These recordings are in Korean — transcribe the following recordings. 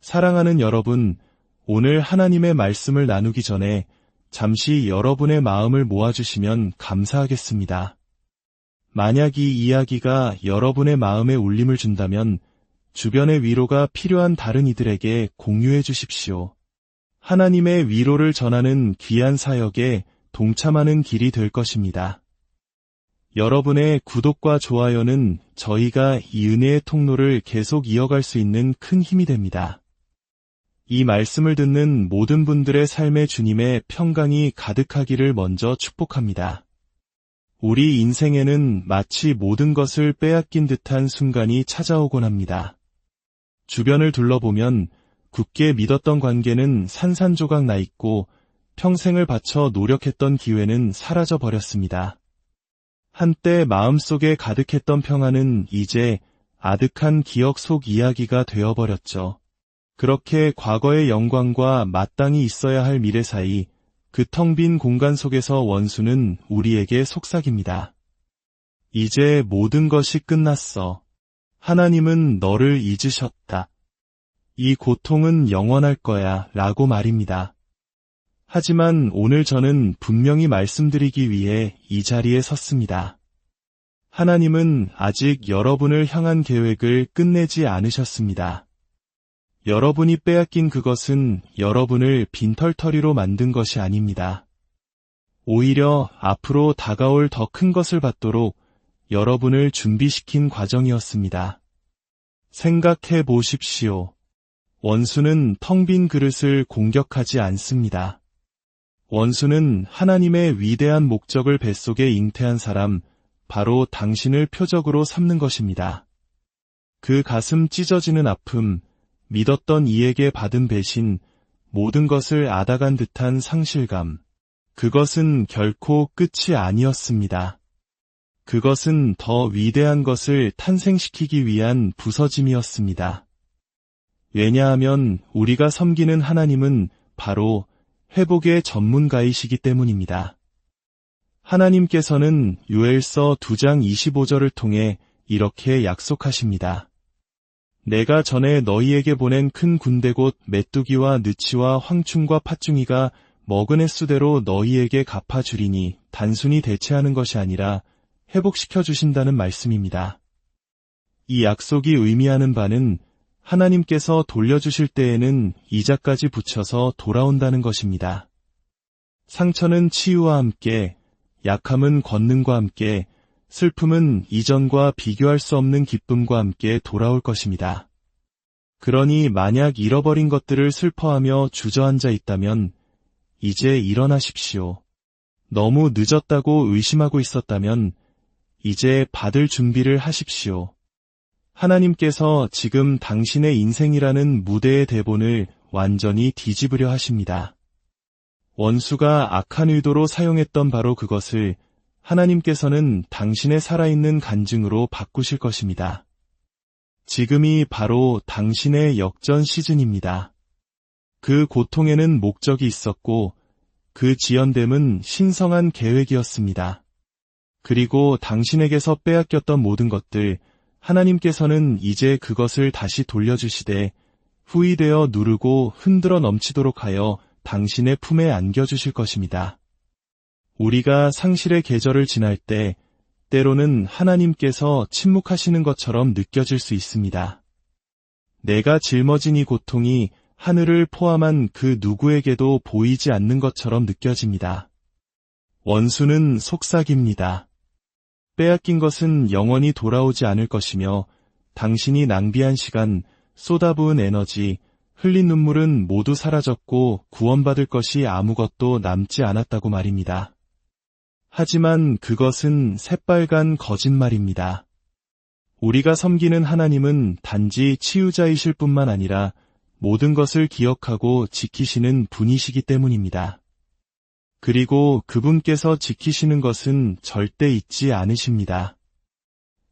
사랑하는 여러분, 오늘 하나님의 말씀을 나누기 전에 잠시 여러분의 마음을 모아주시면 감사하겠습니다. 만약 이 이야기가 여러분의 마음에 울림을 준다면 주변의 위로가 필요한 다른 이들에게 공유해 주십시오. 하나님의 위로를 전하는 귀한 사역에 동참하는 길이 될 것입니다. 여러분의 구독과 좋아요는 저희가 이 은혜의 통로를 계속 이어갈 수 있는 큰 힘이 됩니다. 이 말씀을 듣는 모든 분들의 삶에 주님의 평강이 가득하기를 먼저 축복합니다. 우리 인생에는 마치 모든 것을 빼앗긴 듯한 순간이 찾아오곤 합니다. 주변을 둘러보면 굳게 믿었던 관계는 산산조각 나 있고 평생을 바쳐 노력했던 기회는 사라져 버렸습니다. 한때 마음속에 가득했던 평안은 이제 아득한 기억 속 이야기가 되어버렸죠. 그렇게 과거의 영광과 마땅히 있어야 할 미래 사이 그 텅 빈 공간 속에서 원수는 우리에게 속삭입니다. 이제 모든 것이 끝났어. 하나님은 너를 잊으셨다. 이 고통은 영원할 거야 라고 말입니다. 하지만 오늘 저는 분명히 말씀드리기 위해 이 자리에 섰습니다. 하나님은 아직 여러분을 향한 계획을 끝내지 않으셨습니다. 여러분이 빼앗긴 그것은 여러분을 빈털터리로 만든 것이 아닙니다. 오히려 앞으로 다가올 더 큰 것을 받도록 여러분을 준비시킨 과정이었습니다. 생각해 보십시오. 원수는 텅 빈 그릇을 공격하지 않습니다. 원수는 하나님의 위대한 목적을 뱃속에 잉태한 사람, 바로 당신을 표적으로 삼는 것입니다. 그 가슴 찢어지는 아픔, 믿었던 이에게 받은 배신, 모든 것을 앗아간 듯한 상실감, 그것은 결코 끝이 아니었습니다. 그것은 더 위대한 것을 탄생시키기 위한 부서짐이었습니다. 왜냐하면 우리가 섬기는 하나님은 바로 회복의 전문가이시기 때문입니다. 하나님께서는 요엘서 2장 25절을 통해 이렇게 약속하십니다. 내가 전에 너희에게 보낸 큰 군대 곧 메뚜기와 느치와 황충과 팥중이가 먹은 횟수대로 너희에게 갚아주리니 단순히 대체하는 것이 아니라 회복시켜 주신다는 말씀입니다. 이 약속이 의미하는 바는 하나님께서 돌려주실 때에는 이자까지 붙여서 돌아온다는 것입니다. 상처는 치유와 함께, 약함은 권능과 함께, 슬픔은 이전과 비교할 수 없는 기쁨과 함께 돌아올 것입니다. 그러니 만약 잃어버린 것들을 슬퍼하며 주저앉아 있다면 이제 일어나십시오. 너무 늦었다고 의심하고 있었다면 이제 받을 준비를 하십시오. 하나님께서 지금 당신의 인생이라는 무대의 대본을 완전히 뒤집으려 하십니다. 원수가 악한 의도로 사용했던 바로 그것을 하나님께서는 당신의 살아있는 간증으로 바꾸실 것입니다. 지금이 바로 당신의 역전 시즌입니다. 그 고통에는 목적이 있었고 그 지연됨은 신성한 계획이었습니다. 그리고 당신에게서 빼앗겼던 모든 것들, 하나님께서는 이제 그것을 다시 돌려주시되 후이되어 누르고 흔들어 넘치도록 하여 당신의 품에 안겨주실 것입니다. 우리가 상실의 계절을 지날 때 때로는 하나님께서 침묵하시는 것처럼 느껴질 수 있습니다. 내가 짊어진 이 고통이 하늘을 포함한 그 누구에게도 보이지 않는 것처럼 느껴집니다. 원수는 속삭입니다. 빼앗긴 것은 영원히 돌아오지 않을 것이며 당신이 낭비한 시간, 쏟아부은 에너지, 흘린 눈물은 모두 사라졌고 구원받을 것이 아무것도 남지 않았다고 말입니다. 하지만 그것은 새빨간 거짓말입니다. 우리가 섬기는 하나님은 단지 치유자이실 뿐만 아니라 모든 것을 기억하고 지키시는 분이시기 때문입니다. 그리고 그분께서 지키시는 것은 절대 잊지 않으십니다.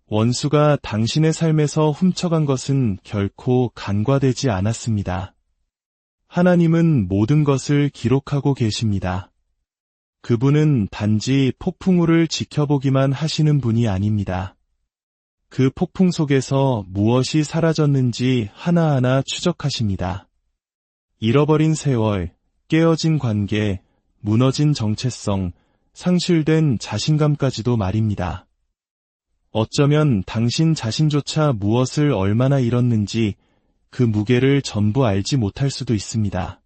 원수가 당신의 삶에서 훔쳐간 것은 결코 간과되지 않았습니다. 하나님은 모든 것을 기록하고 계십니다. 그분은 단지 폭풍우를 지켜보기만 하시는 분이 아닙니다. 그 폭풍 속에서 무엇이 사라졌는지 하나하나 추적하십니다. 잃어버린 세월, 깨어진 관계, 무너진 정체성, 상실된 자신감까지도 말입니다. 어쩌면 당신 자신조차 무엇을 얼마나 잃었는지 그 무게를 전부 알지 못할 수도 있습니다.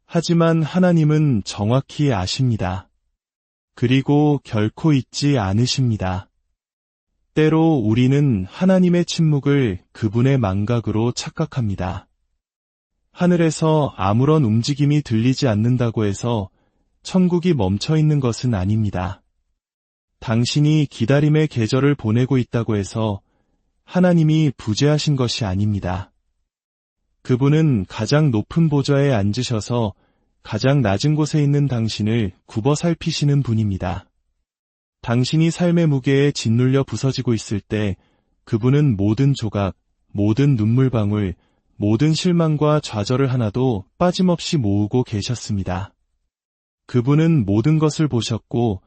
하지만 하나님은 정확히 아십니다. 그리고 결코 잊지 않으십니다. 때로 우리는 하나님의 침묵을 그분의 망각으로 착각합니다. 하늘에서 아무런 움직임이 들리지 않는다고 해서 천국이 멈춰 있는 것은 아닙니다. 당신이 기다림의 계절을 보내고 있다고 해서 하나님이 부재하신 것이 아닙니다. 그분은 가장 높은 보좌에 앉으셔서 가장 낮은 곳에 있는 당신을 굽어 살피시는 분입니다. 당신이 삶의 무게에 짓눌려 부서지고 있을 때 그분은 모든 조각, 모든 눈물방울, 모든 실망과 좌절을 하나도 빠짐없이 모으고 계셨습니다. 그분은 모든 것을 보셨고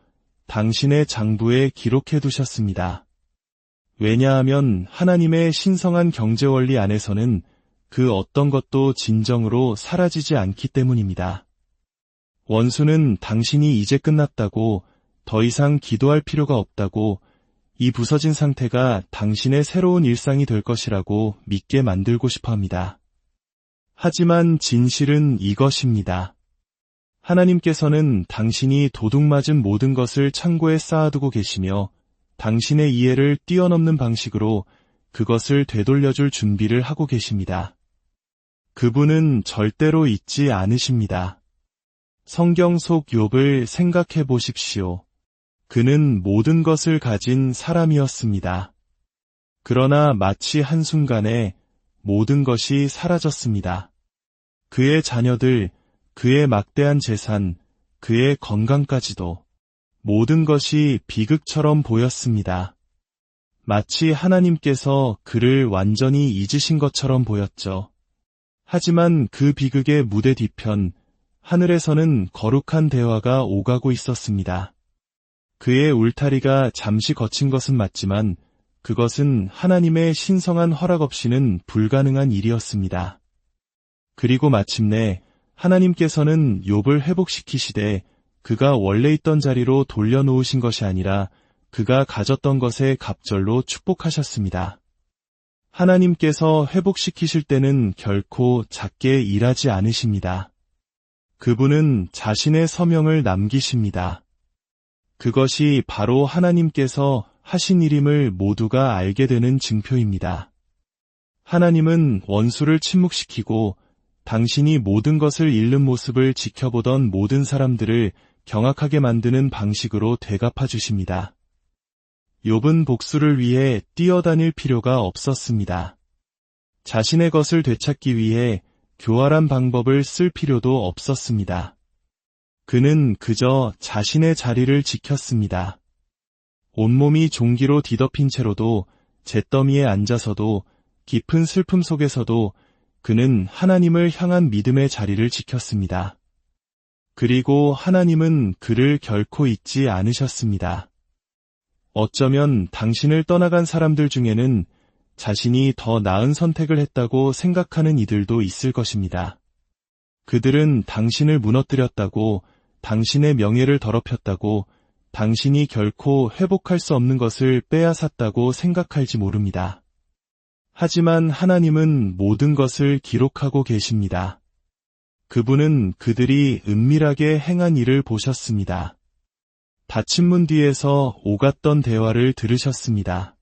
당신의 장부에 기록해 두셨습니다. 왜냐하면 하나님의 신성한 경제원리 안에서는 그 어떤 것도 진정으로 사라지지 않기 때문입니다. 원수는 당신이 이제 끝났다고, 더 이상 기도할 필요가 없다고, 이 부서진 상태가 당신의 새로운 일상이 될 것이라고 믿게 만들고 싶어 합니다. 하지만 진실은 이것입니다. 하나님께서는 당신이 도둑맞은 모든 것을 창고에 쌓아두고 계시며 당신의 이해를 뛰어넘는 방식으로 그것을 되돌려줄 준비를 하고 계십니다. 그분은 절대로 잊지 않으십니다. 성경 속 욥을 생각해 보십시오. 그는 모든 것을 가진 사람이었습니다. 그러나 마치 한순간에 모든 것이 사라졌습니다. 그의 자녀들, 그의 막대한 재산, 그의 건강까지도 모든 것이 비극처럼 보였습니다. 마치 하나님께서 그를 완전히 잊으신 것처럼 보였죠. 하지만 그 비극의 무대 뒤편, 하늘에서는 거룩한 대화가 오가고 있었습니다. 그의 울타리가 잠시 거친 것은 맞지만 그것은 하나님의 신성한 허락 없이는 불가능한 일이었습니다. 그리고 마침내 하나님께서는 욥을 회복시키시되 그가 원래 있던 자리로 돌려놓으신 것이 아니라 그가 가졌던 것에 갑절로 축복하셨습니다. 하나님께서 회복시키실 때는 결코 작게 일하지 않으십니다. 그분은 자신의 서명을 남기십니다. 그것이 바로 하나님께서 하신 일임을 모두가 알게 되는 증표입니다. 하나님은 원수를 침묵시키고 당신이 모든 것을 잃는 모습을 지켜보던 모든 사람들을 경악하게 만드는 방식으로 되갚아 주십니다. 욥은 복수를 위해 뛰어다닐 필요가 없었습니다. 자신의 것을 되찾기 위해 교활한 방법을 쓸 필요도 없었습니다. 그는 그저 자신의 자리를 지켰습니다. 온몸이 종기로 뒤덮인 채로도 잿더미에 앉아서도 깊은 슬픔 속에서도 그는 하나님을 향한 믿음의 자리를 지켰습니다. 그리고 하나님은 그를 결코 잊지 않으셨습니다. 어쩌면 당신을 떠나간 사람들 중에는 자신이 더 나은 선택을 했다고 생각하는 이들도 있을 것입니다. 그들은 당신을 무너뜨렸다고, 당신의 명예를 더럽혔다고, 당신이 결코 회복할 수 없는 것을 빼앗았다고 생각할지 모릅니다. 하지만 하나님은 모든 것을 기록하고 계십니다. 그분은 그들이 은밀하게 행한 일을 보셨습니다. 닫힌 문 뒤에서 오갔던 대화를 들으셨습니다.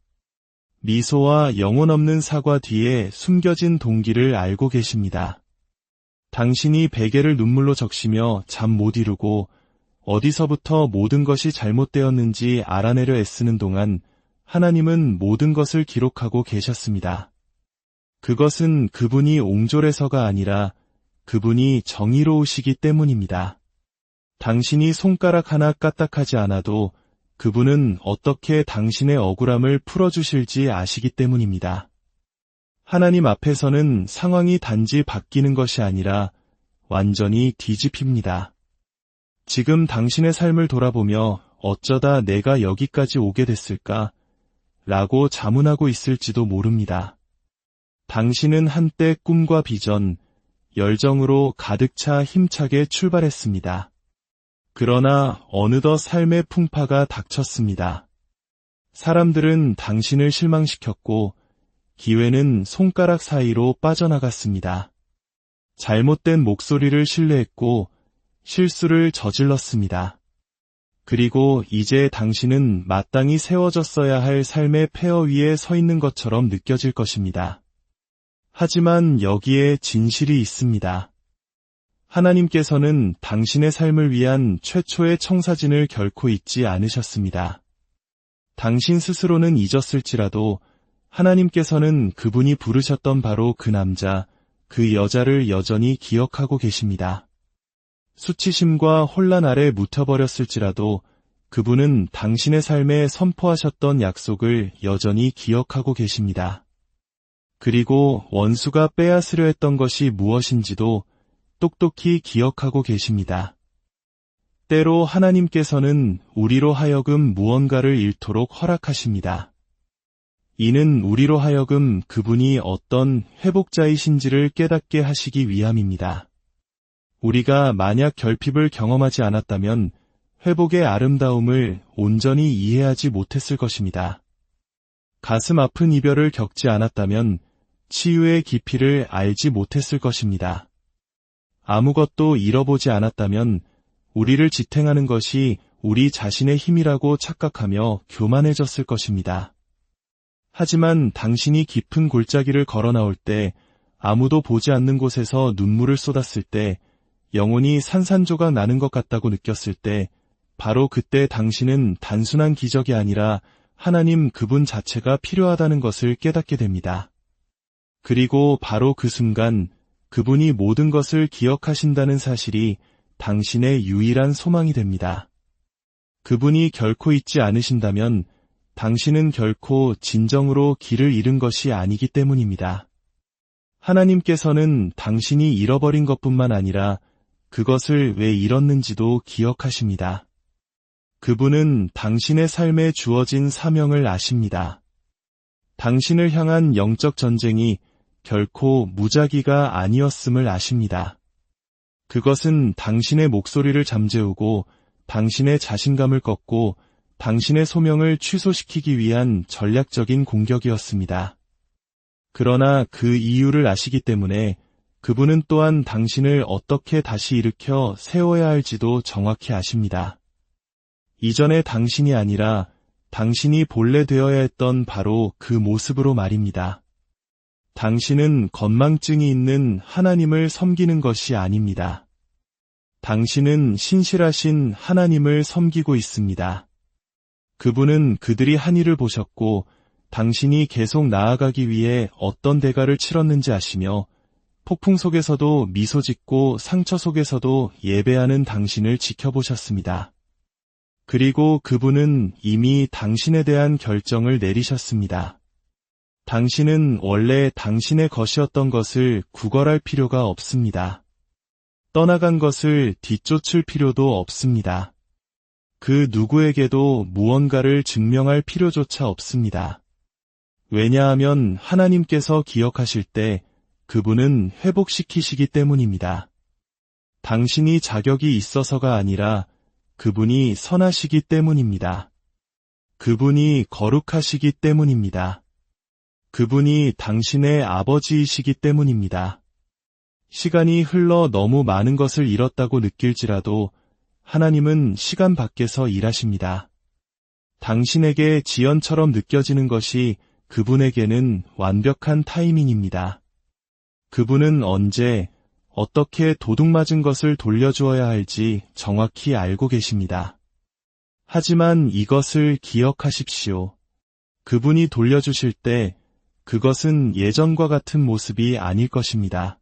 미소와 영혼 없는 사과 뒤에 숨겨진 동기를 알고 계십니다. 당신이 베개를 눈물로 적시며 잠 못 이루고 어디서부터 모든 것이 잘못되었는지 알아내려 애쓰는 동안 하나님은 모든 것을 기록하고 계셨습니다. 그것은 그분이 옹졸해서가 아니라 그분이 정의로우시기 때문입니다. 당신이 손가락 하나 까딱하지 않아도 그분은 어떻게 당신의 억울함을 풀어주실지 아시기 때문입니다. 하나님 앞에서는 상황이 단지 바뀌는 것이 아니라 완전히 뒤집힙니다. 지금 당신의 삶을 돌아보며 어쩌다 내가 여기까지 오게 됐을까? 라고 자문하고 있을지도 모릅니다. 당신은 한때 꿈과 비전, 열정으로 가득 차 힘차게 출발했습니다. 그러나 어느덧 삶의 풍파가 닥쳤습니다. 사람들은 당신을 실망시켰고 기회는 손가락 사이로 빠져나갔습니다. 잘못된 목소리를 신뢰했고 실수를 저질렀습니다. 그리고 이제 당신은 마땅히 세워졌어야 할 삶의 폐허 위에 서 있는 것처럼 느껴질 것입니다. 하지만 여기에 진실이 있습니다. 하나님께서는 당신의 삶을 위한 최초의 청사진을 결코 잊지 않으셨습니다. 당신 스스로는 잊었을지라도 하나님께서는 그분이 부르셨던 바로 그 남자, 그 여자를 여전히 기억하고 계십니다. 수치심과 혼란 아래 묻혀버렸을지라도 그분은 당신의 삶에 선포하셨던 약속을 여전히 기억하고 계십니다. 그리고 원수가 빼앗으려 했던 것이 무엇인지도 똑똑히 기억하고 계십니다. 때로 하나님께서는 우리로 하여금 무언가를 잃도록 허락하십니다. 이는 우리로 하여금 그분이 어떤 회복자이신지를 깨닫게 하시기 위함입니다. 우리가 만약 결핍을 경험하지 않았다면 회복의 아름다움을 온전히 이해하지 못했을 것입니다. 가슴 아픈 이별을 겪지 않았다면 치유의 깊이를 알지 못했을 것입니다. 아무것도 잃어보지 않았다면 우리를 지탱하는 것이 우리 자신의 힘이라고 착각하며 교만해졌을 것입니다. 하지만 당신이 깊은 골짜기를 걸어 나올 때, 아무도 보지 않는 곳에서 눈물을 쏟았을 때, 영혼이 산산조각 나는 것 같다고 느꼈을 때, 바로 그때 당신은 단순한 기적이 아니라 하나님 그분 자체가 필요하다는 것을 깨닫게 됩니다. 그리고 바로 그 순간 그분이 모든 것을 기억하신다는 사실이 당신의 유일한 소망이 됩니다. 그분이 결코 잊지 않으신다면 당신은 결코 진정으로 길을 잃은 것이 아니기 때문입니다. 하나님께서는 당신이 잃어버린 것뿐만 아니라 그것을 왜 잃었는지도 기억하십니다. 그분은 당신의 삶에 주어진 사명을 아십니다. 당신을 향한 영적 전쟁이 결코 무작위가 아니었음을 아십니다. 그것은 당신의 목소리를 잠재우고 당신의 자신감을 꺾고 당신의 소명을 취소시키기 위한 전략적인 공격이었습니다. 그러나 그 이유를 아시기 때문에 그분은 또한 당신을 어떻게 다시 일으켜 세워야 할지도 정확히 아십니다. 이전의 당신이 아니라 당신이 본래 되어야 했던 바로 그 모습으로 말입니다. 당신은 건망증이 있는 하나님을 섬기는 것이 아닙니다. 당신은 신실하신 하나님을 섬기고 있습니다. 그분은 그들이 한 일을 보셨고 당신이 계속 나아가기 위해 어떤 대가를 치렀는지 아시며 폭풍 속에서도 미소 짓고 상처 속에서도 예배하는 당신을 지켜보셨습니다. 그리고 그분은 이미 당신에 대한 결정을 내리셨습니다. 당신은 원래 당신의 것이었던 것을 구걸할 필요가 없습니다. 떠나간 것을 뒤쫓을 필요도 없습니다. 그 누구에게도 무언가를 증명할 필요조차 없습니다. 왜냐하면 하나님께서 기억하실 때 그분은 회복시키시기 때문입니다. 당신이 자격이 있어서가 아니라 그분이 선하시기 때문입니다. 그분이 거룩하시기 때문입니다. 그분이 당신의 아버지이시기 때문입니다. 시간이 흘러 너무 많은 것을 잃었다고 느낄지라도 하나님은 시간 밖에서 일하십니다. 당신에게 지연처럼 느껴지는 것이 그분에게는 완벽한 타이밍입니다. 그분은 언제, 어떻게 도둑맞은 것을 돌려주어야 할지 정확히 알고 계십니다. 하지만 이것을 기억하십시오. 그분이 돌려주실 때 그것은 예전과 같은 모습이 아닐 것입니다.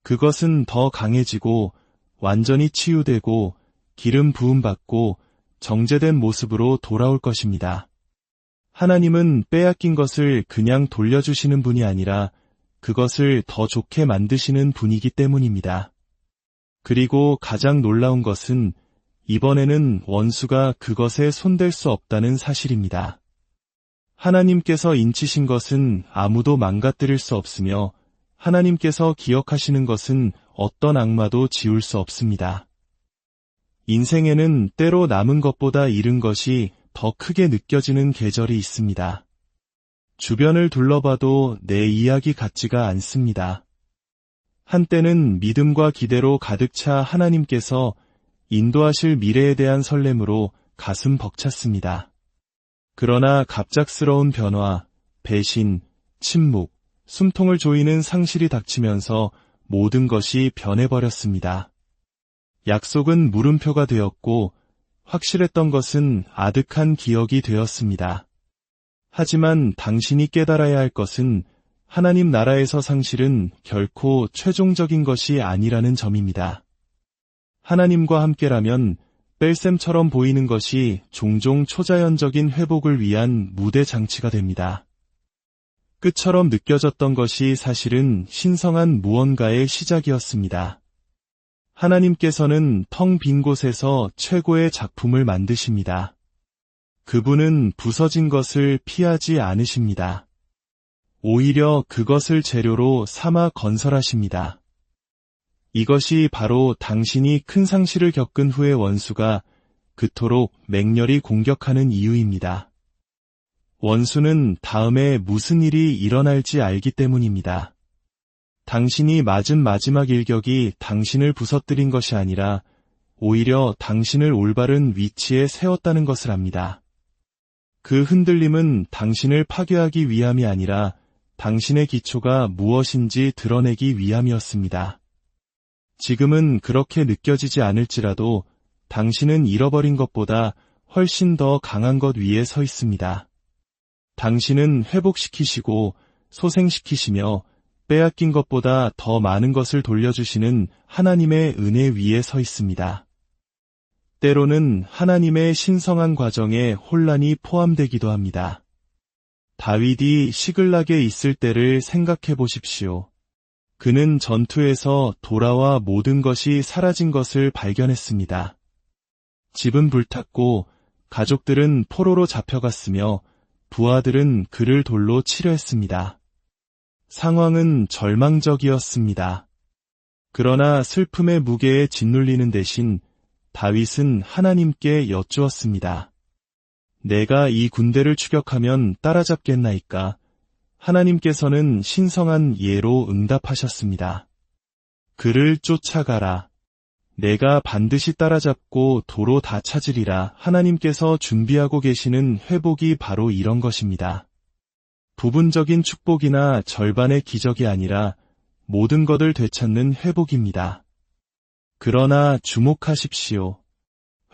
그것은 더 강해지고 완전히 치유되고 기름 부음받고 정제된 모습으로 돌아올 것입니다. 하나님은 빼앗긴 것을 그냥 돌려주시는 분이 아니라 그것을 더 좋게 만드시는 분이기 때문입니다. 그리고 가장 놀라운 것은 이번에는 원수가 그것에 손댈 수 없다는 사실입니다. 하나님께서 인치신 것은 아무도 망가뜨릴 수 없으며 하나님께서 기억하시는 것은 어떤 악마도 지울 수 없습니다. 인생에는 때로 남은 것보다 잃은 것이 더 크게 느껴지는 계절이 있습니다. 주변을 둘러봐도 내 이야기 같지가 않습니다. 한때는 믿음과 기대로 가득 차 하나님께서 인도하실 미래에 대한 설렘으로 가슴 벅찼습니다. 그러나 갑작스러운 변화, 배신, 침묵, 숨통을 조이는 상실이 닥치면서 모든 것이 변해버렸습니다. 약속은 물음표가 되었고 확실했던 것은 아득한 기억이 되었습니다. 하지만 당신이 깨달아야 할 것은 하나님 나라에서 상실은 결코 최종적인 것이 아니라는 점입니다. 하나님과 함께라면 뺄셈처럼 보이는 것이 종종 초자연적인 회복을 위한 무대 장치가 됩니다. 끝처럼 느껴졌던 것이 사실은 신성한 무언가의 시작이었습니다. 하나님께서는 텅 빈 곳에서 최고의 작품을 만드십니다. 그분은 부서진 것을 피하지 않으십니다. 오히려 그것을 재료로 삼아 건설하십니다. 이것이 바로 당신이 큰 상실을 겪은 후에 원수가 그토록 맹렬히 공격하는 이유입니다. 원수는 다음에 무슨 일이 일어날지 알기 때문입니다. 당신이 맞은 마지막 일격이 당신을 부서뜨린 것이 아니라 오히려 당신을 올바른 위치에 세웠다는 것을 압니다. 그 흔들림은 당신을 파괴하기 위함이 아니라 당신의 기초가 무엇인지 드러내기 위함이었습니다. 지금은 그렇게 느껴지지 않을지라도 당신은 잃어버린 것보다 훨씬 더 강한 것 위에 서 있습니다. 당신은 회복시키시고 소생시키시며 빼앗긴 것보다 더 많은 것을 돌려주시는 하나님의 은혜 위에 서 있습니다. 때로는 하나님의 신성한 과정에 혼란이 포함되기도 합니다. 다윗이 시글락에 있을 때를 생각해 보십시오. 그는 전투에서 돌아와 모든 것이 사라진 것을 발견했습니다. 집은 불탔고 가족들은 포로로 잡혀갔으며 부하들은 그를 돌로 치려 했습니다. 상황은 절망적이었습니다. 그러나 슬픔의 무게에 짓눌리는 대신 다윗은 하나님께 여쭈었습니다. 내가 이 군대를 추격하면 따라잡겠나이까? 하나님께서는 신성한 예로 응답하셨습니다. 그를 쫓아가라. 내가 반드시 따라잡고 도로 다 찾으리라. 하나님께서 준비하고 계시는 회복이 바로 이런 것입니다. 부분적인 축복이나 절반의 기적이 아니라 모든 것을 되찾는 회복입니다. 그러나 주목하십시오.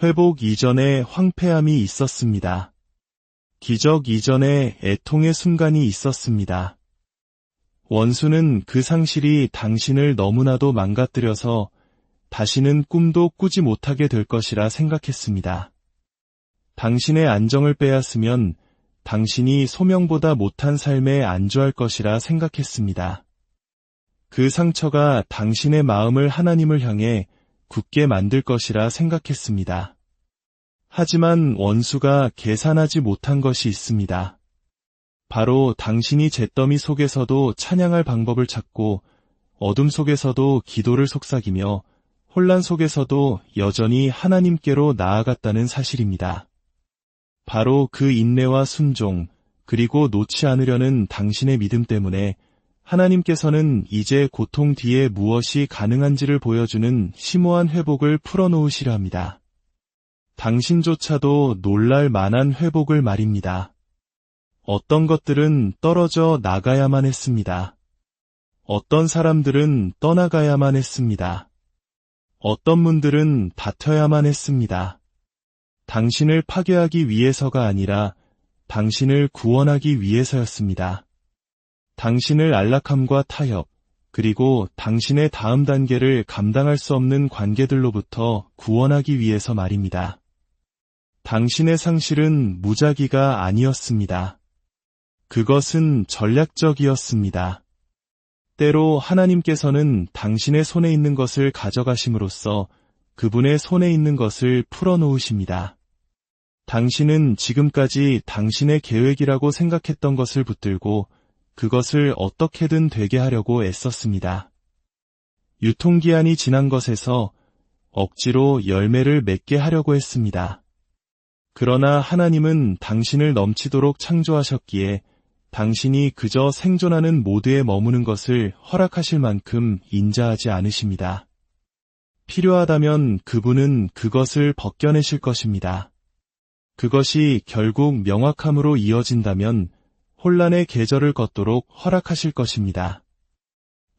회복 이전에 황폐함이 있었습니다. 기적 이전에 애통의 순간이 있었습니다. 원수는 그 상실이 당신을 너무나도 망가뜨려서 다시는 꿈도 꾸지 못하게 될 것이라 생각했습니다. 당신의 안정을 빼앗으면 당신이 소명보다 못한 삶에 안주할 것이라 생각했습니다. 그 상처가 당신의 마음을 하나님을 향해 굳게 만들 것이라 생각했습니다. 하지만 원수가 계산하지 못한 것이 있습니다. 바로 당신이 잿더미 속에서도 찬양할 방법을 찾고 어둠 속에서도 기도를 속삭이며 혼란 속에서도 여전히 하나님께로 나아갔다는 사실입니다. 바로 그 인내와 순종, 그리고 놓지 않으려는 당신의 믿음 때문에 하나님께서는 이제 고통 뒤에 무엇이 가능한지를 보여주는 심오한 회복을 풀어놓으시려 합니다. 당신조차도 놀랄 만한 회복을 말입니다. 어떤 것들은 떨어져 나가야만 했습니다. 어떤 사람들은 떠나가야만 했습니다. 어떤 분들은 다퉈야만 했습니다. 당신을 파괴하기 위해서가 아니라 당신을 구원하기 위해서였습니다. 당신을 안락함과 타협, 그리고 당신의 다음 단계를 감당할 수 없는 관계들로부터 구원하기 위해서 말입니다. 당신의 상실은 무작위가 아니었습니다. 그것은 전략적이었습니다. 때로 하나님께서는 당신의 손에 있는 것을 가져가심으로써 그분의 손에 있는 것을 풀어놓으십니다. 당신은 지금까지 당신의 계획이라고 생각했던 것을 붙들고 그것을 어떻게든 되게 하려고 애썼습니다. 유통기한이 지난 것에서 억지로 열매를 맺게 하려고 했습니다. 그러나 하나님은 당신을 넘치도록 창조하셨기에 당신이 그저 생존하는 모드에 머무는 것을 허락하실 만큼 인자하지 않으십니다. 필요하다면 그분은 그것을 벗겨내실 것입니다. 그것이 결국 명확함으로 이어진다면 혼란의 계절을 걷도록 허락하실 것입니다.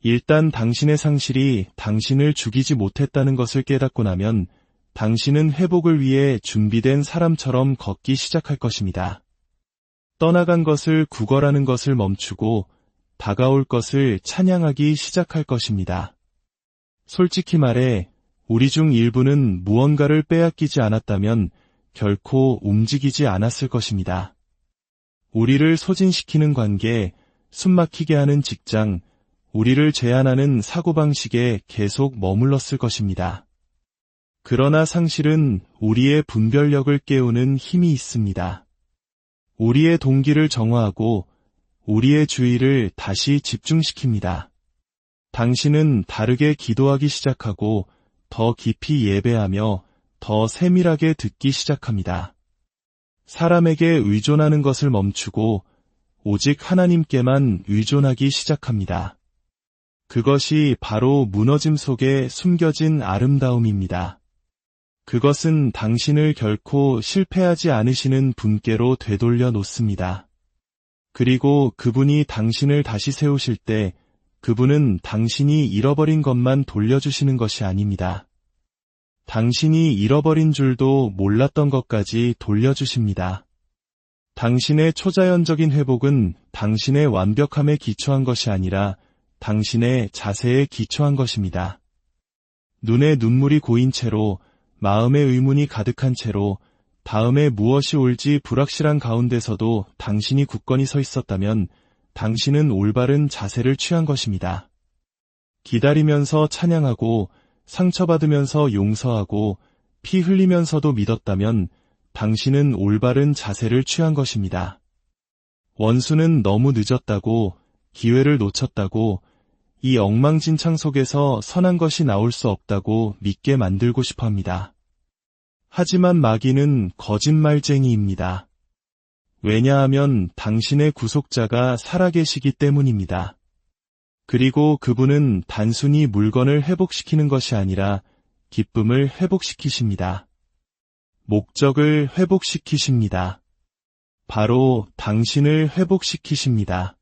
일단 당신의 상실이 당신을 죽이지 못했다는 것을 깨닫고 나면 당신은 회복을 위해 준비된 사람처럼 걷기 시작할 것입니다. 떠나간 것을 구걸하는 것을 멈추고 다가올 것을 찬양하기 시작할 것입니다. 솔직히 말해 우리 중 일부는 무언가를 빼앗기지 않았다면 결코 움직이지 않았을 것입니다. 우리를 소진시키는 관계, 숨막히게 하는 직장, 우리를 제한하는 사고방식에 계속 머물렀을 것입니다. 그러나 상실은 우리의 분별력을 깨우는 힘이 있습니다. 우리의 동기를 정화하고 우리의 주의를 다시 집중시킵니다. 당신은 다르게 기도하기 시작하고 더 깊이 예배하며 더 세밀하게 듣기 시작합니다. 사람에게 의존하는 것을 멈추고 오직 하나님께만 의존하기 시작합니다. 그것이 바로 무너짐 속에 숨겨진 아름다움입니다. 그것은 당신을 결코 실패하지 않으시는 분께로 되돌려 놓습니다. 그리고 그분이 당신을 다시 세우실 때 그분은 당신이 잃어버린 것만 돌려주시는 것이 아닙니다. 당신이 잃어버린 줄도 몰랐던 것까지 돌려주십니다. 당신의 초자연적인 회복은 당신의 완벽함에 기초한 것이 아니라 당신의 자세에 기초한 것입니다. 눈에 눈물이 고인 채로 마음에 의문이 가득한 채로 다음에 무엇이 올지 불확실한 가운데서도 당신이 굳건히 서 있었다면 당신은 올바른 자세를 취한 것입니다. 기다리면서 찬양하고 상처받으면서 용서하고 피 흘리면서도 믿었다면 당신은 올바른 자세를 취한 것입니다. 원수는 너무 늦었다고, 기회를 놓쳤다고, 이 엉망진창 속에서 선한 것이 나올 수 없다고 믿게 만들고 싶어 합니다. 하지만 마귀는 거짓말쟁이입니다. 왜냐하면 당신의 구속자가 살아계시기 때문입니다. 그리고 그분은 단순히 물건을 회복시키는 것이 아니라 기쁨을 회복시키십니다. 목적을 회복시키십니다. 바로 당신을 회복시키십니다.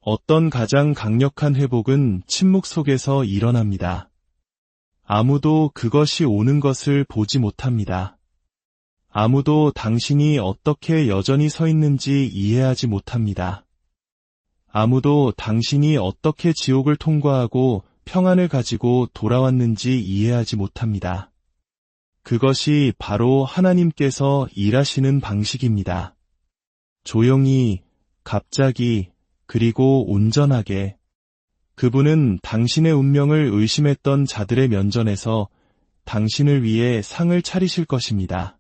어떤 가장 강력한 회복은 침묵 속에서 일어납니다. 아무도 그것이 오는 것을 보지 못합니다. 아무도 당신이 어떻게 여전히 서 있는지 이해하지 못합니다. 아무도 당신이 어떻게 지옥을 통과하고 평안을 가지고 돌아왔는지 이해하지 못합니다. 그것이 바로 하나님께서 일하시는 방식입니다. 조용히, 갑자기, 그리고 온전하게. 그분은 당신의 운명을 의심했던 자들의 면전에서 당신을 위해 상을 차리실 것입니다.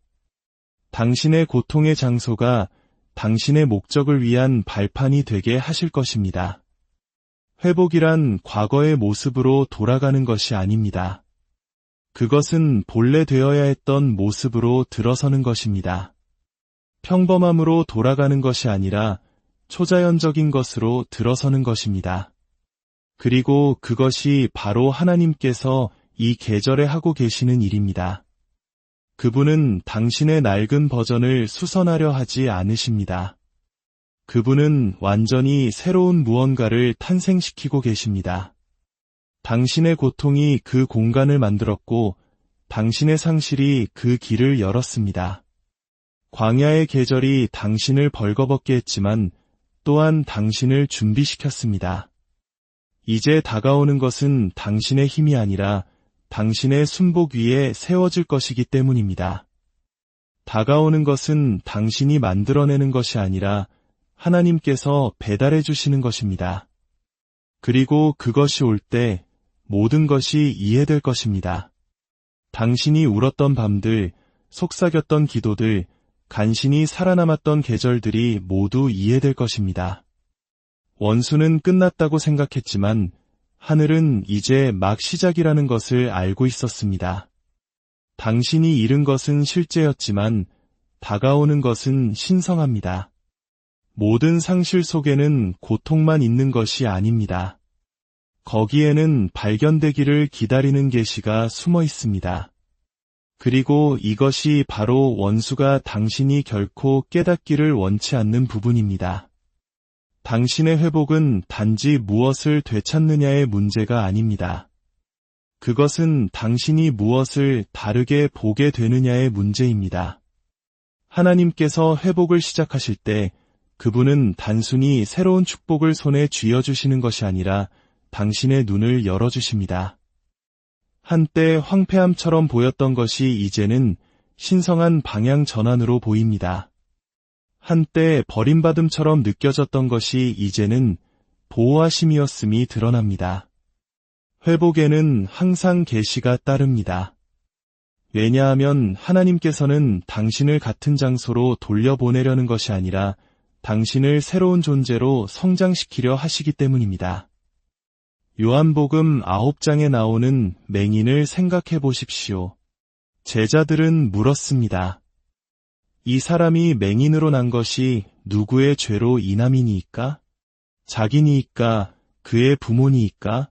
당신의 고통의 장소가 당신의 목적을 위한 발판이 되게 하실 것입니다. 회복이란 과거의 모습으로 돌아가는 것이 아닙니다. 그것은 본래 되어야 했던 모습으로 들어서는 것입니다. 평범함으로 돌아가는 것이 아니라 초자연적인 것으로 들어서는 것입니다. 그리고 그것이 바로 하나님께서 이 계절에 하고 계시는 일입니다. 그분은 당신의 낡은 버전을 수선하려 하지 않으십니다. 그분은 완전히 새로운 무언가를 탄생시키고 계십니다. 당신의 고통이 그 공간을 만들었고 당신의 상실이 그 길을 열었습니다. 광야의 계절이 당신을 벌거벗게 했지만 또한 당신을 준비시켰습니다. 이제 다가오는 것은 당신의 힘이 아니라 당신의 순복 위에 세워질 것이기 때문입니다. 다가오는 것은 당신이 만들어내는 것이 아니라 하나님께서 배달해 주시는 것입니다. 그리고 그것이 올 때 모든 것이 이해될 것입니다. 당신이 울었던 밤들, 속삭였던 기도들, 간신히 살아남았던 계절들이 모두 이해될 것입니다. 원수는 끝났다고 생각했지만 하늘은 이제 막 시작이라는 것을 알고 있었습니다. 당신이 잃은 것은 실제였지만 다가오는 것은 신성합니다. 모든 상실 속에는 고통만 있는 것이 아닙니다. 거기에는 발견되기를 기다리는 계시가 숨어 있습니다. 그리고 이것이 바로 원수가 당신이 결코 깨닫기를 원치 않는 부분입니다. 당신의 회복은 단지 무엇을 되찾느냐의 문제가 아닙니다. 그것은 당신이 무엇을 다르게 보게 되느냐의 문제입니다. 하나님께서 회복을 시작하실 때 그분은 단순히 새로운 축복을 손에 쥐어주시는 것이 아니라 당신의 눈을 열어주십니다. 한때 황폐함처럼 보였던 것이 이제는 신성한 방향 전환으로 보입니다. 한때 버림받음처럼 느껴졌던 것이 이제는 보호하심이었음이 드러납니다. 회복에는 항상 계시가 따릅니다. 왜냐하면 하나님께서는 당신을 같은 장소로 돌려보내려는 것이 아니라 당신을 새로운 존재로 성장시키려 하시기 때문입니다. 요한복음 9장에 나오는 맹인을 생각해 보십시오. 제자들은 물었습니다. 이 사람이 맹인으로 난 것이 누구의 죄로 인함이니이까? 자기니이까? 그의 부모니이까?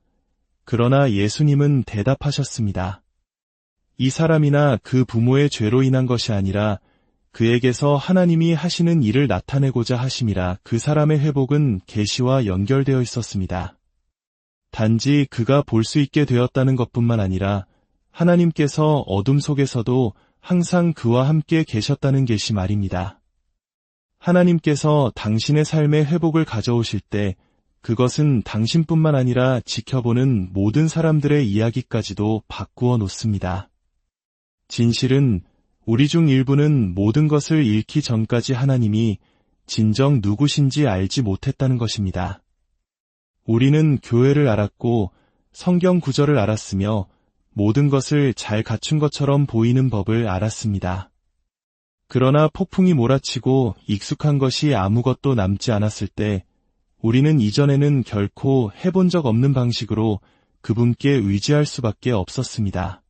그러나 예수님은 대답하셨습니다. 이 사람이나 그 부모의 죄로 인한 것이 아니라 그에게서 하나님이 하시는 일을 나타내고자 하심이라. 그 사람의 회복은 계시와 연결되어 있었습니다. 단지 그가 볼 수 있게 되었다는 것뿐만 아니라 하나님께서 어둠 속에서도 항상 그와 함께 계셨다는 계시 말입니다. 하나님께서 당신의 삶의 회복을 가져오실 때 그것은 당신뿐만 아니라 지켜보는 모든 사람들의 이야기까지도 바꾸어 놓습니다. 진실은 우리 중 일부는 모든 것을 잃기 전까지 하나님이 진정 누구신지 알지 못했다는 것입니다. 우리는 교회를 알았고 성경 구절을 알았으며 모든 것을 잘 갖춘 것처럼 보이는 법을 알았습니다. 그러나 폭풍이 몰아치고 익숙한 것이 아무것도 남지 않았을 때 우리는 이전에는 결코 해본 적 없는 방식으로 그분께 의지할 수밖에 없었습니다.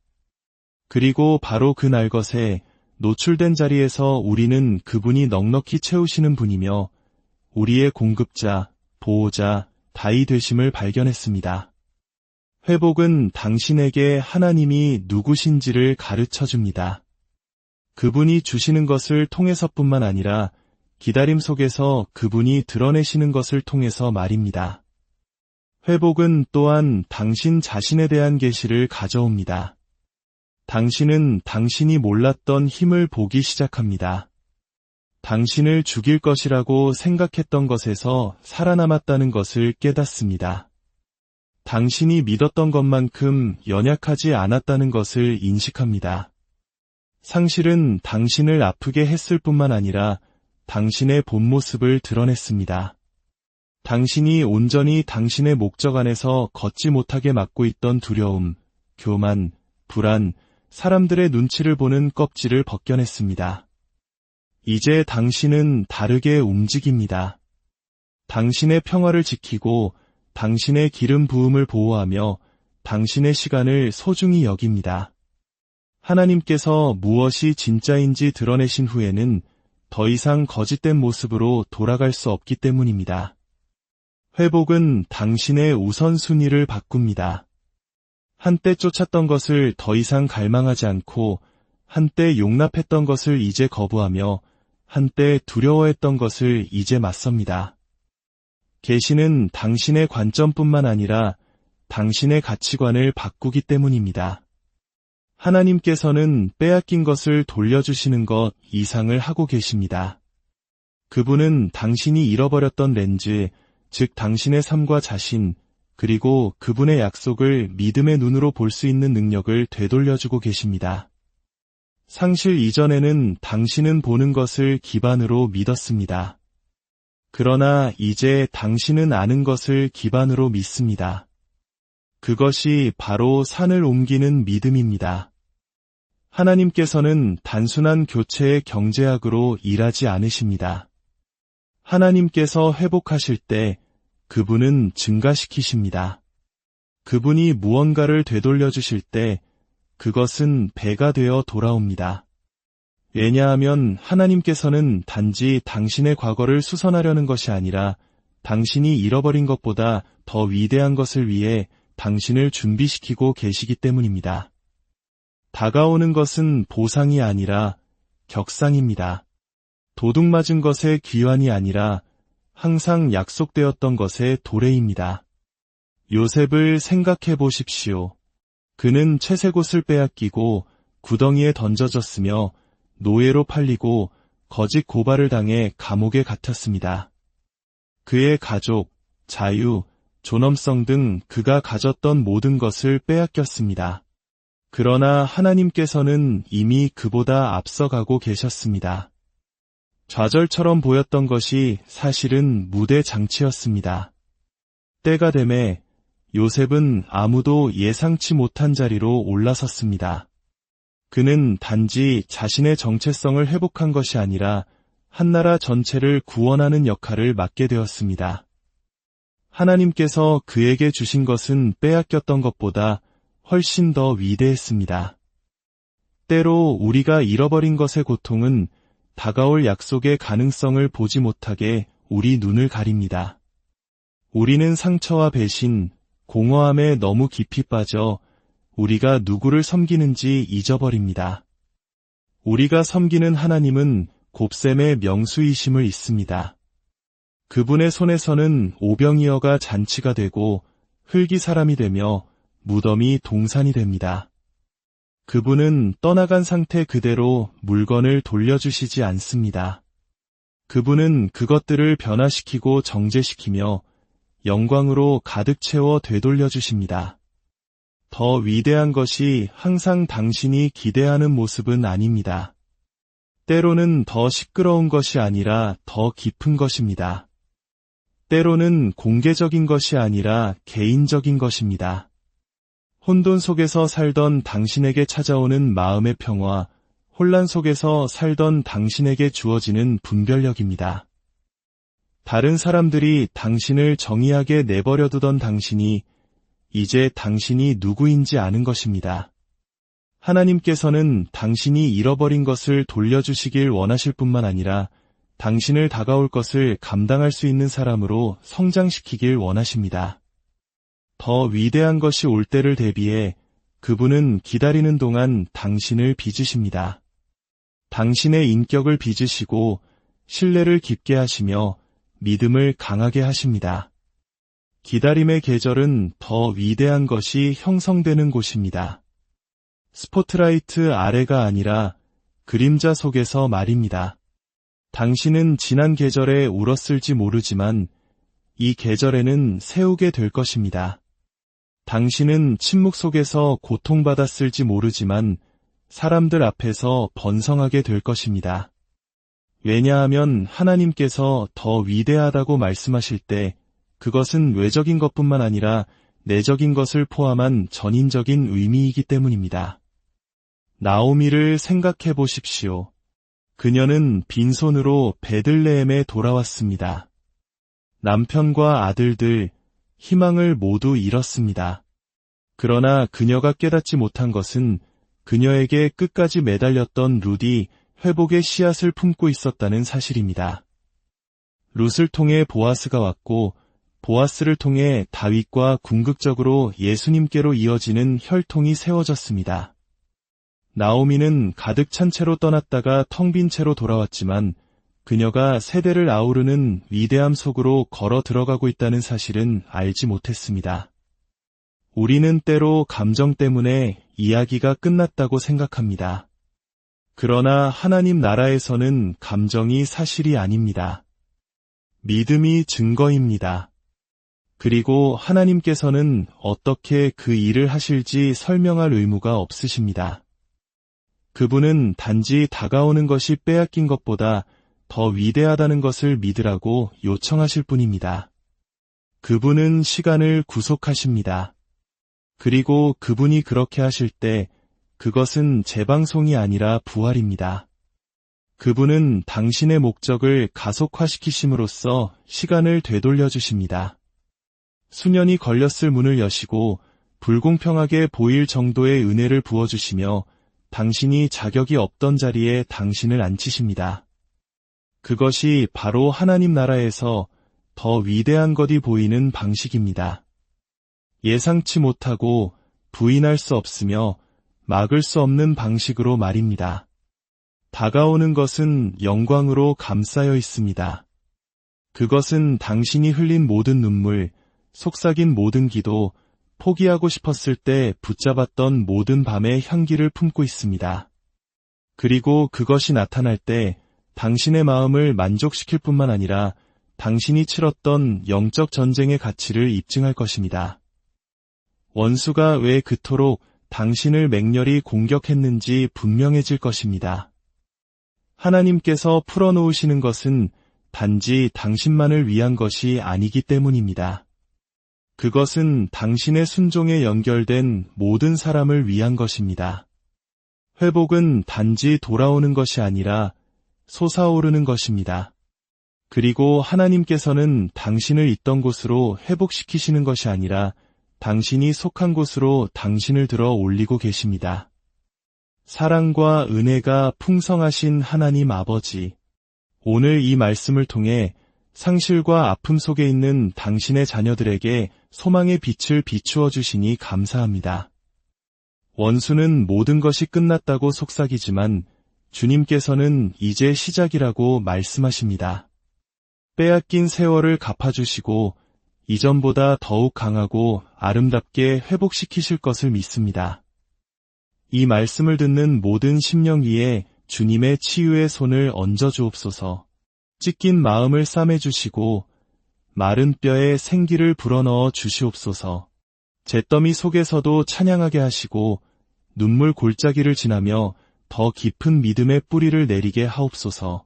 그리고 바로 그 날것에 노출된 자리에서 우리는 그분이 넉넉히 채우시는 분이며 우리의 공급자, 보호자, 다이 되심을 발견했습니다. 회복은 당신에게 하나님이 누구신지를 가르쳐줍니다. 그분이 주시는 것을 통해서뿐만 아니라 기다림 속에서 그분이 드러내시는 것을 통해서 말입니다. 회복은 또한 당신 자신에 대한 계시를 가져옵니다. 당신은 당신이 몰랐던 힘을 보기 시작합니다. 당신을 죽일 것이라고 생각했던 것에서 살아남았다는 것을 깨닫습니다. 당신이 믿었던 것만큼 연약하지 않았다는 것을 인식합니다. 상실은 당신을 아프게 했을 뿐만 아니라 당신의 본 모습을 드러냈습니다. 당신이 온전히 당신의 목적 안에서 걷지 못하게 막고 있던 두려움, 교만, 불안, 사람들의 눈치를 보는 껍질을 벗겨냈습니다. 이제 당신은 다르게 움직입니다. 당신의 평화를 지키고 당신의 기름 부음을 보호하며 당신의 시간을 소중히 여깁니다. 하나님께서 무엇이 진짜인지 드러내신 후에는 더 이상 거짓된 모습으로 돌아갈 수 없기 때문입니다. 회복은 당신의 우선순위를 바꿉니다. 한때 쫓았던 것을 더 이상 갈망하지 않고 한때 용납했던 것을 이제 거부하며 한때 두려워했던 것을 이제 맞섭니다. 계시는 당신의 관점뿐만 아니라 당신의 가치관을 바꾸기 때문입니다. 하나님께서는 빼앗긴 것을 돌려주시는 것 이상을 하고 계십니다. 그분은 당신이 잃어버렸던 렌즈, 즉 당신의 삶과 자신, 그리고 그분의 약속을 믿음의 눈으로 볼 수 있는 능력을 되돌려주고 계십니다. 상실 이전에는 당신은 보는 것을 기반으로 믿었습니다. 그러나 이제 당신은 아는 것을 기반으로 믿습니다. 그것이 바로 산을 옮기는 믿음입니다. 하나님께서는 단순한 교체의 경제학으로 일하지 않으십니다. 하나님께서 회복하실 때 그분은 증가시키십니다. 그분이 무언가를 되돌려 주실 때 그것은 배가 되어 돌아옵니다. 왜냐하면 하나님께서는 단지 당신의 과거를 수선하려는 것이 아니라 당신이 잃어버린 것보다 더 위대한 것을 위해 당신을 준비시키고 계시기 때문입니다. 다가오는 것은 보상이 아니라 격상입니다. 도둑 맞은 것의 귀환이 아니라 항상 약속되었던 것의 도래입니다. 요셉을 생각해 보십시오. 그는 채색옷을 빼앗기고 구덩이에 던져졌으며 노예로 팔리고 거짓 고발을 당해 감옥에 갇혔습니다. 그의 가족, 자유, 존엄성 등 그가 가졌던 모든 것을 빼앗겼습니다. 그러나 하나님께서는 이미 그보다 앞서가고 계셨습니다. 좌절처럼 보였던 것이 사실은 무대 장치였습니다. 때가 되매 요셉은 아무도 예상치 못한 자리로 올라섰습니다. 그는 단지 자신의 정체성을 회복한 것이 아니라 한나라 전체를 구원하는 역할을 맡게 되었습니다. 하나님께서 그에게 주신 것은 빼앗겼던 것보다 훨씬 더 위대했습니다. 때로 우리가 잃어버린 것의 고통은 다가올 약속의 가능성을 보지 못하게 우리 눈을 가립니다. 우리는 상처와 배신, 공허함에 너무 깊이 빠져 우리가 누구를 섬기는지 잊어버립니다. 우리가 섬기는 하나님은 곱셈의 명수이심을 잊습니다. 그분의 손에서는 오병이어가 잔치가 되고 흙이 사람이 되며 무덤이 동산이 됩니다. 그분은 떠나간 상태 그대로 물건을 돌려주시지 않습니다. 그분은 그것들을 변화시키고 정제시키며 영광으로 가득 채워 되돌려주십니다. 더 위대한 것이 항상 당신이 기대하는 모습은 아닙니다. 때로는 더 시끄러운 것이 아니라 더 깊은 것입니다. 때로는 공개적인 것이 아니라 개인적인 것입니다. 혼돈 속에서 살던 당신에게 찾아오는 마음의 평화, 혼란 속에서 살던 당신에게 주어지는 분별력입니다. 다른 사람들이 당신을 정의하게 내버려두던 당신이 이제 당신이 누구인지 아는 것입니다. 하나님께서는 당신이 잃어버린 것을 돌려주시길 원하실 뿐만 아니라 당신을 다가올 것을 감당할 수 있는 사람으로 성장시키길 원하십니다. 더 위대한 것이 올 때를 대비해 그분은 기다리는 동안 당신을 빚으십니다. 당신의 인격을 빚으시고 신뢰를 깊게 하시며 믿음을 강하게 하십니다. 기다림의 계절은 더 위대한 것이 형성되는 곳입니다. 스포트라이트 아래가 아니라 그림자 속에서 말입니다. 당신은 지난 계절에 울었을지 모르지만 이 계절에는 세우게 될 것입니다. 당신은 침묵 속에서 고통받았을지 모르지만 사람들 앞에서 번성하게 될 것입니다. 왜냐하면 하나님께서 더 위대하다고 말씀하실 때 그것은 외적인 것뿐만 아니라 내적인 것을 포함한 전인적인 의미이기 때문입니다. 나오미를 생각해 보십시오. 그녀는 빈손으로 베들레헴에 돌아왔습니다. 남편과 아들들, 희망을 모두 잃었습니다. 그러나 그녀가 깨닫지 못한 것은 그녀에게 끝까지 매달렸던 룻이 회복의 씨앗을 품고 있었다는 사실입니다. 룻을 통해 보아스가 왔고 보아스를 통해 다윗과 궁극적으로 예수님께로 이어지는 혈통이 세워졌습니다. 나오미는 가득 찬 채로 떠났다가 텅 빈 채로 돌아왔지만 그녀가 세대를 아우르는 위대함 속으로 걸어 들어가고 있다는 사실은 알지 못했습니다. 우리는 때로 감정 때문에 이야기가 끝났다고 생각합니다. 그러나 하나님 나라에서는 감정이 사실이 아닙니다. 믿음이 증거입니다. 그리고 하나님께서는 어떻게 그 일을 하실지 설명할 의무가 없으십니다. 그분은 단지 다가오는 것이 빼앗긴 것보다 더 위대하다는 것을 믿으라고 요청하실 뿐입니다. 그분은 시간을 구속하십니다. 그리고 그분이 그렇게 하실 때 그것은 재방송이 아니라 부활입니다. 그분은 당신의 목적을 가속화시키심으로써 시간을 되돌려 주십니다. 수년이 걸렸을 문을 여시고 불공평하게 보일 정도의 은혜를 부어주시며 당신이 자격이 없던 자리에 당신을 앉히십니다. 그것이 바로 하나님 나라에서 더 위대한 것이 보이는 방식입니다. 예상치 못하고 부인할 수 없으며 막을 수 없는 방식으로 말입니다. 다가오는 것은 영광으로 감싸여 있습니다. 그것은 당신이 흘린 모든 눈물, 속삭인 모든 기도, 포기하고 싶었을 때 붙잡았던 모든 밤의 향기를 품고 있습니다. 그리고 그것이 나타날 때 당신의 마음을 만족시킬 뿐만 아니라 당신이 치렀던 영적 전쟁의 가치를 입증할 것입니다. 원수가 왜 그토록 당신을 맹렬히 공격했는지 분명해질 것입니다. 하나님께서 풀어놓으시는 것은 단지 당신만을 위한 것이 아니기 때문입니다. 그것은 당신의 순종에 연결된 모든 사람을 위한 것입니다. 회복은 단지 돌아오는 것이 아니라 솟아오르는 것입니다. 그리고 하나님께서는 당신을 있던 곳으로 회복시키시는 것이 아니라 당신이 속한 곳으로 당신을 들어 올리고 계십니다. 사랑과 은혜가 풍성하신 하나님 아버지, 오늘 이 말씀을 통해 상실과 아픔 속에 있는 당신의 자녀들에게 소망의 빛을 비추어 주시니 감사합니다. 원수는 모든 것이 끝났다고 속삭이지만 주님께서는 이제 시작이라고 말씀하십니다. 빼앗긴 세월을 갚아주시고 이전보다 더욱 강하고 아름답게 회복시키실 것을 믿습니다. 이 말씀을 듣는 모든 심령 위에 주님의 치유의 손을 얹어 주옵소서. 찢긴 마음을 싸매주시고 마른 뼈에 생기를 불어넣어 주시옵소서. 잿더미 속에서도 찬양하게 하시고 눈물 골짜기를 지나며 더 깊은 믿음의 뿌리를 내리게 하옵소서.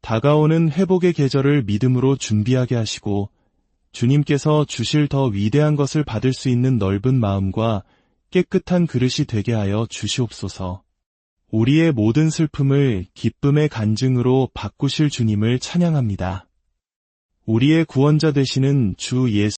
다가오는 회복의 계절을 믿음으로 준비하게 하시고 주님께서 주실 더 위대한 것을 받을 수 있는 넓은 마음과 깨끗한 그릇이 되게 하여 주시옵소서. 우리의 모든 슬픔을 기쁨의 간증으로 바꾸실 주님을 찬양합니다. 우리의 구원자 되시는 주 예수